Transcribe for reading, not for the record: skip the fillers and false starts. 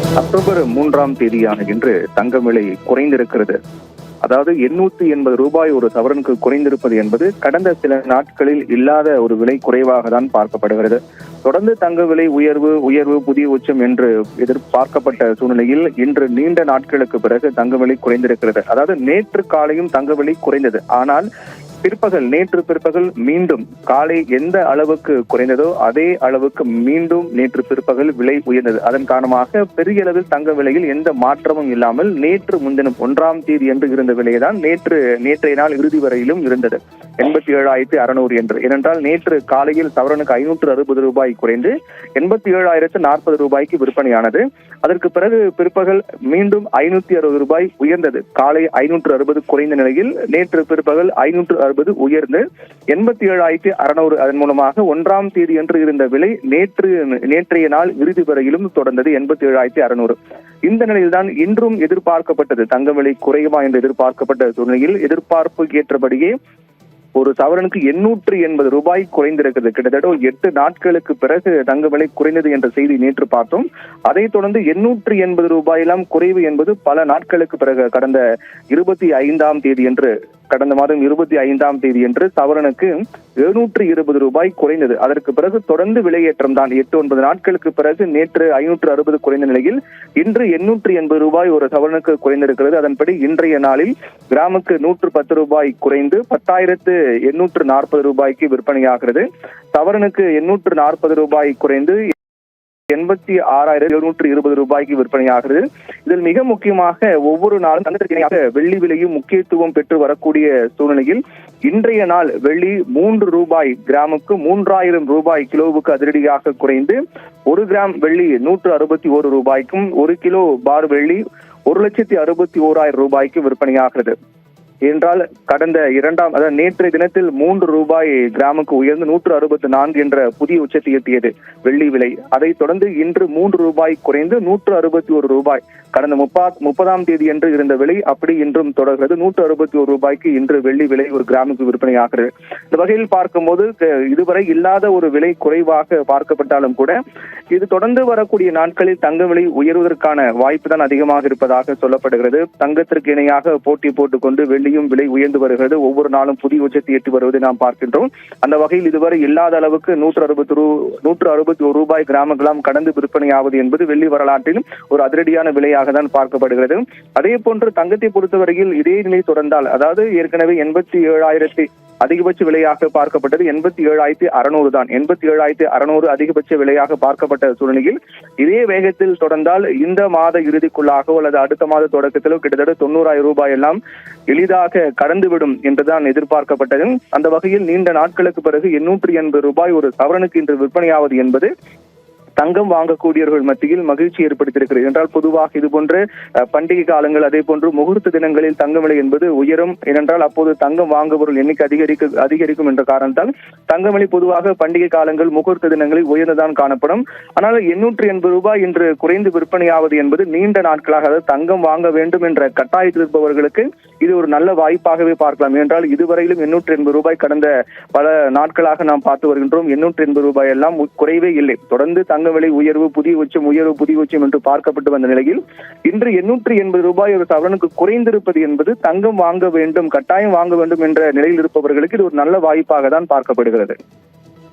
October 3ஆம் தேதியான இன்று தங்கம் விலை குறைந்திருக்கிறது. அதாவது 880 ரூபாய் ஒரு சவரனுக்கு குறைந்திருப்பது என்பது கடந்த சில நாட்களில் இல்லாத ஒரு விலை குறைவாக தான் பார்க்கப்படுகிறது. தொடர்ந்து தங்க விலை உயர்வு புதிய உச்சம் என்று எதிர்பார்க்கப்பட்ட சூழ்நிலையில் இன்று நீண்ட நாட்களுக்கு பிறகு தங்க விலை குறைந்திருக்கிறது. அதாவது நேற்று காலையும் தங்க விலை குறைந்தது. ஆனால் நேற்று பிற்பகல் மீண்டும் காலை எந்த அளவுக்கு குறைந்ததோ அதே அளவுக்கு மீண்டும் நேற்று பிற்பகல் விலை உயர்ந்தது. அதன் காரணமாக பெரிய அளவில் தங்க விலையில் எந்த மாற்றமும் இல்லாமல் நேற்று முன்தினம் 1ஆம் தேதி என்று இருந்த விலைதான் நேற்றைய நாள் இறுதி வரையிலும் இருந்தது. 87,600 என்று. ஏனென்றால் நேற்று காலையில் சவரனுக்கு 560 ரூபாய் குறைந்து 87,040 ரூபாய்க்கு விற்பனையானது. அதற்கு பிறகு பிற்பகல் மீண்டும் 560 ரூபாய் உயர்ந்தது. காலை 560 குறைந்த நிலையில் நேற்று பிற்பகல் 560 உயர்ந்து 87,600. அதன் மூலமாக 1ஆம் தேதி என்று இருந்த விலை நேற்றைய நாள் இறுதி வரையிலும் தொடர்ந்தது 87,600. இந்த நிலையில்தான் இன்றும் எதிர்பார்க்கப்பட்டது தங்க விலை குறையுமா என்று எதிர்பார்க்கப்பட்ட சூழ்நிலையில் எதிர்பார்ப்பு ஏற்றபடியே ஒரு சவரனுக்கு 880 ரூபாய் குறைந்திருக்கிறது. கிட்டத்தட்ட 8 நாட்களுக்கு பிறகு தங்க விலை குறைந்தது என்ற செய்தி நேற்று பார்த்தோம். அதைத் தொடர்ந்து 880 ரூபாயெல்லாம் குறைவு என்பது பல நாட்களுக்கு பிறகு கடந்த மாதம் 25ஆம் தேதி என்று சவரனுக்கு 720 ரூபாய் குறைந்தது. அதற்கு பிறகு தொடர்ந்து விலையேற்றம் தான். 8-9 நாட்களுக்கு பிறகு நேற்று 560 குறைந்த நிலையில் இன்று 880 ரூபாய் ஒரு சவரனுக்கு குறைந்திருக்கிறது. அதன்படி இன்றைய நாளில் கிராமுக்கு 110 ரூபாய் குறைந்து 10,840 ரூபாய்க்கு விற்பனையாகிறது. சவரனுக்கு 840 ரூபாய் குறைந்து 86,720 ரூபாய்க்கு விற்பனையாகிறது. இதில் மிக முக்கியமாக ஒவ்வொரு நாளும் தங்கத்திற்கு இணையாக வெள்ளி விலையும் முக்கியத்துவம் பெற்று வரக்கூடிய சூழ்நிலையில் இன்றைய நாள் வெள்ளி 3 ரூபாய் கிராமுக்கு 3,000 ரூபாய் கிலோவுக்கு அதிரடியாக குறைந்து 1 கிராம் வெள்ளி 161 ரூபாய்க்கும் 1 கிலோ பார் வெள்ளி 1,61,000 ரூபாய்க்கு விற்பனையாகிறது. என்றால் கடந்த நேற்றைய தினத்தில் 3 ரூபாய் கிராமுக்கு உயர்ந்து 164 என்ற புதிய உச்சத்தை எட்டியது வெள்ளி விலை. அதைத் தொடர்ந்து இன்று 3 ரூபாய் குறைந்து 161 ரூபாய். கடந்த 30ஆம் தேதி என்று இருந்த விலை அப்படி இன்றும் தொடர்கிறது. 161 ரூபாய்க்கு இன்று வெள்ளி விலை ஒரு கிராமுக்கு விற்பனையாகிறது. இந்த வகையில் பார்க்கும்போது இதுவரை இல்லாத ஒரு விலை குறைவாக பார்க்கப்பட்டாலும் கூட இது தொடர்ந்து வரக்கூடிய நாட்களில் தங்க விலை உயர்வதற்கான வாய்ப்பு தான் அதிகமாக இருப்பதாக சொல்லப்படுகிறது. தங்கத்திற்கு இணையாக போட்டி போட்டுக்கொண்டு வெள்ளியும் விலை உயர்ந்து வருகிறது. ஒவ்வொரு நாளும் புதிய உச்சத்தை எட்டி வருவதை நாம் பார்க்கின்றோம். அந்த வகையில் இதுவரை இல்லாத அளவுக்கு 161 ரூபாய் கிராமுகளாம் கடந்து விற்பனையாவது என்பது வெள்ளி வரலாற்றில் ஒரு அதிரடியான விலையாக தான் பார்க்கப்படுகிறது. அதே போன்று தங்கத்தை பொறுத்தவரையில் இதே நிலை தொடர்ந்தால், அதாவது ஏற்கனவே 87,000 அதிகபட்ச விலையாக பார்க்கப்பட்டது 87,600 தான். 87,600 அதிகபட்ச விலையாக பார்க்கப்பட்ட சூழ்நிலையில் இதே வேகத்தில் தொடர்ந்தால் இந்த மாத இறுதிக்குள்ளாகவோ அல்லது அடுத்த மாத தொடக்கத்திலோ கிட்டத்தட்ட 90,000 ரூபாய் எல்லாம் எளிதாக கடந்துவிடும் என்றுதான் எதிர்பார்க்கப்பட்டது. அந்த வகையில் நீண்ட நாட்களுக்கு பிறகு 880 ரூபாய் ஒரு சவரனுக்கு இன்று விற்பனையாவது என்பது தங்கம் வாங்கக்கூடியவர்கள் மத்தியில் மகிழ்ச்சி ஏற்படுத்தியிருக்கிறது. என்றால் பொதுவாக இது போன்ற பண்டிகை காலங்கள் அதே போன்று முகூர்த்த தினங்களில் தங்கம் விலை என்பது உயரும். ஏனென்றால் அப்போது தங்கம் வாங்குபவர்கள் எண்ணிக்கை அதிகரிக்கும் என்ற காரணத்தால் தங்கம் விலை பொதுவாக பண்டிகை காலங்கள் முகூர்த்த தினங்களில் உயர்ந்துதான் காணப்படும். ஆனால் 880 ரூபாய் இன்று குறைந்து விற்பனையாவது என்பது நீண்ட நாட்களாக, அதாவது தங்கம் வாங்க வேண்டும் என்ற கட்டாயத்தில் இருப்பவர்களுக்கு இது ஒரு நல்ல வாய்ப்பாகவே பார்க்கலாம். என்றால் இதுவரையிலும் 880 ரூபாய் கடந்த பல நாட்களாக நாம் பார்த்து வருகின்றோம். 880 ரூபாய் எல்லாம் குறைவே இல்லை. தொடர்ந்து தங்க விலை உயர்வு புதிய உச்சம் என்று பார்க்கப்பட்டு வந்த நிலையில் இன்று 880 ரூபாய் ஒரு சவரனுக்கு குறைந்திருப்பது என்பது தங்கம் வாங்க வேண்டும், கட்டாயம் வாங்க வேண்டும் என்ற நிலையில் இருப்பவர்களுக்கு இது ஒரு நல்ல வாய்ப்பாக தான் பார்க்கப்படுகிறது.